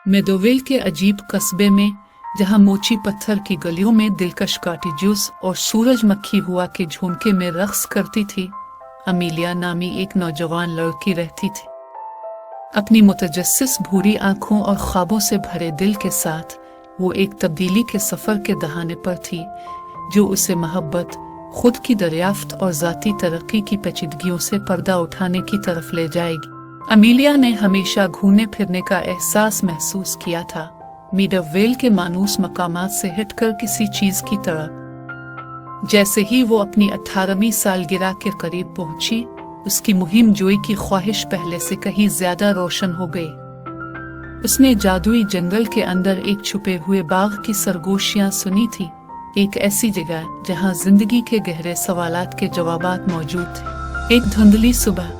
मेडोविल के अजीब कस्बे में, जहां मोची पत्थर की गलियों में दिलकश कॉटेजेस और सूरजमुखी हुआ के झोंके में रक्स करती थी, अमीलिया नामी एक नौजवान लड़की रहती थी। अपनी मुतजस्सिस भूरी आंखों और ख्वाबों से भरे दिल के साथ वो एक तब्दीली के सफर के दहाने पर थी, जो उसे मोहब्बत, खुद की दरियाफ्त और ज़ाती तरक्की की पेचीदगियों से पर्दा उठाने की तरफ ले जाएगी। अमीलिया ने हमेशा घूमने फिरने का एहसास महसूस किया था, मेडोविल के मानूस मकामात से हटकर किसी चीज की तरह। जैसे ही वो अपनी 18वीं सालगिरह के करीब पहुंची, उसकी मुहिम जोई की ख्वाहिश पहले से कहीं ज्यादा रोशन हो गई। उसने जादुई जंगल के अंदर एक छुपे हुए बाग की सरगोशियां सुनी थी, एक ऐसी जगह जहां जिंदगी के गहरे सवालात के जवाबात मौजूद थे। एक धुंधली सुबह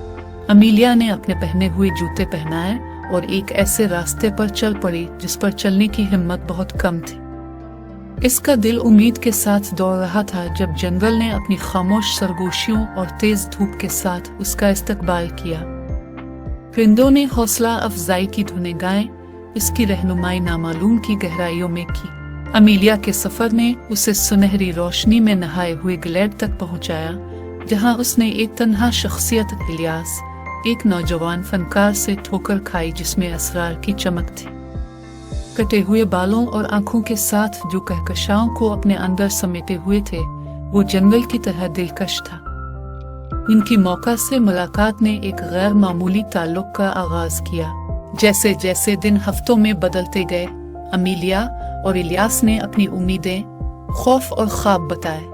अमीलिया ने अपने पहने हुए जूते पहनाए और एक ऐसे रास्ते पर चल पड़ी जिस पर चलने की हिम्मत बहुत कम थी। इसका दिल उम्मीद के साथ दौड़ रहा था जब जनरल ने अपनी खामोश सरगोशियों और तेज धूप के साथ उसका इस्तकबाल किया। परिंदों ने हौसला अफजाई की धुनें गाएं, इसकी रहनुमाई नामालूम की गहराइयों में की। अमीलिया के सफर ने उसे सुनहरी रोशनी में नहाए हुए ग्लेड तक पहुंचाया, जहां उसने एक तन्हा शख्सियत इलियास, एक नौजवान फनकार से ठोकर खाई जिसमें असरार की चमक थी। कटे हुए बालों और आंखों के साथ जो कहकशाओं को अपने अंदर समेटे हुए थे, वो जंगल की तरह दिलकश था। इनकी मौका से मुलाकात ने एक गैर मामूली ताल्लुक का आगाज किया। जैसे जैसे दिन हफ्तों में बदलते गए, अमीलिया और इलियास ने अपनी उम्मीदें, खौफ और ख्वाब बताए।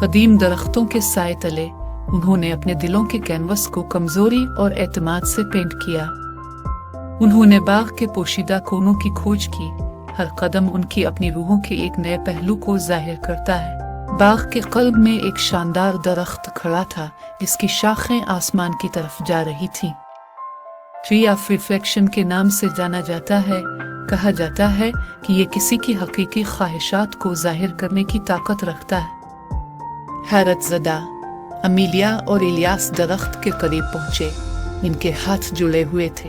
कदीम दरख्तों के साए तले उन्होंने अपने दिलों के कैनवस को कमजोरी और एतमाद से पेंट किया। उन्होंने बाग के पोशीदा कोनों की खोज की, हर कदम उनकी अपनी रूहों के एक नए पहलू को जाहिर करता है। बाग के कल्ब में एक शानदार दरख्त खड़ा था, जिसकी शाखें आसमान की तरफ जा रही थीं। ट्री ऑफ रिफ्लेक्शन के नाम से जाना जाता है। कहा जाता है कि ये किसी की हकीकी ख्वाहिशात को जाहिर करने की ताकत रखता है। हैरत ज़दा अमीलिया और इलियास दरख्त के करीब पहुंचे। इनके हाथ जुड़े हुए थे।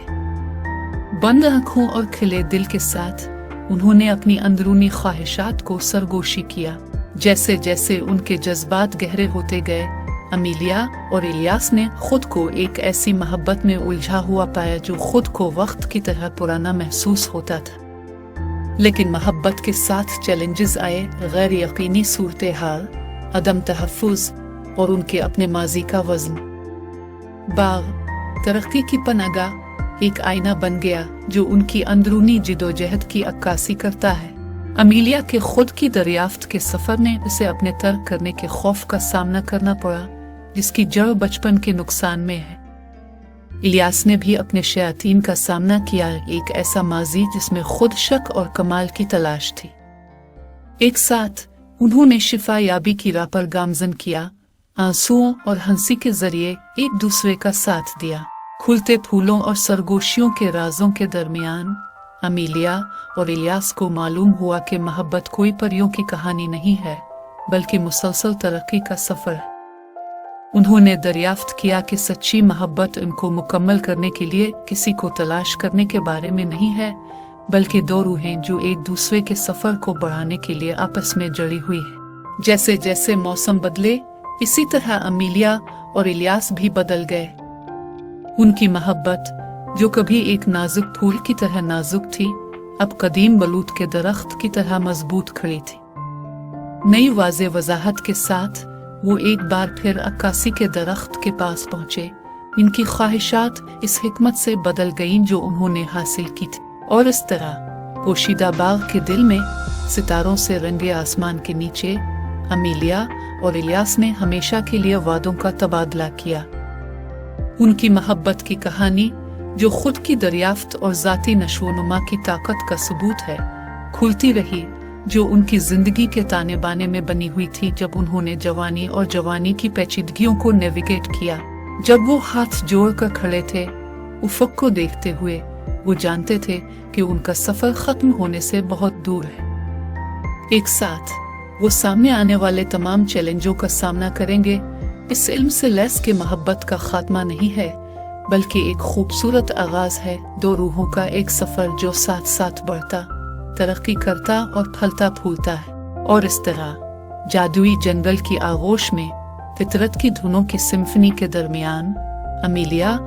बंद आंखों और खिले दिल के साथ उन्होंने अपनी अंदरूनी ख्वाहिशात को सरगोशी किया। जैसे जैसे उनके जज्बात गहरे होते गए, अमीलिया और इलियास ने खुद को एक ऐसी मोहब्बत में उलझा हुआ पाया जो खुद को वक्त की तरह पुराना महसूस होता था। लेकिन मोहब्बत के साथ चैलेंजेस आए, गैर यकीनी सूरत हाल, अदम तहफ़्फ़ुज़ और उनके अपने माजी का वज़न। बाग तरक्की की पनागाह एक आईना बन गया जो उनकी अंदरूनी जिदोजहद की अक्कासी करता है। अमीलिया के खुद की दरियाफ्त के सफर ने उसे अपने तर्क करने के खौफ का सामना करना पड़ा, जिसकी जड़ बचपन के नुकसान में है। इलियास ने भी अपने शयातीन का सामना किया, एक ऐसा माजी जिसमें खुद शक और कमाल की तलाश थी। एक साथ उन्होंने शिफा याबी की राह पर गामजन किया, आंसुओं और हंसी के जरिए एक दूसरे का साथ दिया। खुलते फूलों और सरगोशियों के राजों के दरमियान अमीलिया और इलियास को मालूम हुआ कि मोहब्बत कोई परियों की कहानी नहीं है, बल्कि मुसलसल तरक्की का सफर है। उन्होंने दरियाफ्त किया कि सच्ची मोहब्बत उनको मुकम्मल करने के लिए किसी को तलाश करने के बारे में नहीं है, बल्कि दो रूहें जो एक दूसरे के सफर को बढ़ाने के लिए आपस में जड़ी हुई है। जैसे जैसे मौसम बदले, इसी तरह अमीलिया और इलियास भी बदल गए। उनकी मोहब्बत, जो कभी एक नाजुक फूल की तरह नाजुक थी, अब कदीम बलूत के दरख्त की तरह मजबूत खड़ी थी। नई वाज़े वजाहत के साथ वो एक बार फिर अक्कासी के दरख्त के पास पहुंचे। इनकी ख्वाहिशात इस हिकमत से बदल गईं जो उन्होंने हासिल की थी, और इस तरह पोशीदा बाग के दिल में, सितारों से रंगे आसमान के नीचे, अमीलिया और इलियास ने हमेशा के लिए वादों का तबादला किया। उनकी मोहब्बत की कहानी, जो खुद की दरियाफ्त और ज़ाती नशोनुमा की ताकत का सबूत है, खुलती रही, जो उनकी जिंदगी के ताने बाने में बनी हुई थी जब उन्होंने जवानी और जवानी की पेचीदगियों को नेविगेट किया। जब वो हाथ जोड़कर खड़े थे, उफ़क़ को देखते हुए, वो जानते थे कि उनका सफर खत्म होने से बहुत दूर है। एक साथ वो सामने आने वाले तमाम चैलेंजों का सामना करेंगे। इस इल्म से लैस के मोहब्बत का खात्मा नहीं है, بلکہ ایک خوبصورت آغاز ہے دو روحوں کا ایک سفر جو ساتھ ساتھ بڑھتا، ترقی کرتا اور پھلتا پھولتا ہے۔ اور اس طرح جادوئی جنگل کی آغوش میں فطرت کی دھنوں کی سمفنی کے درمیان امیلیا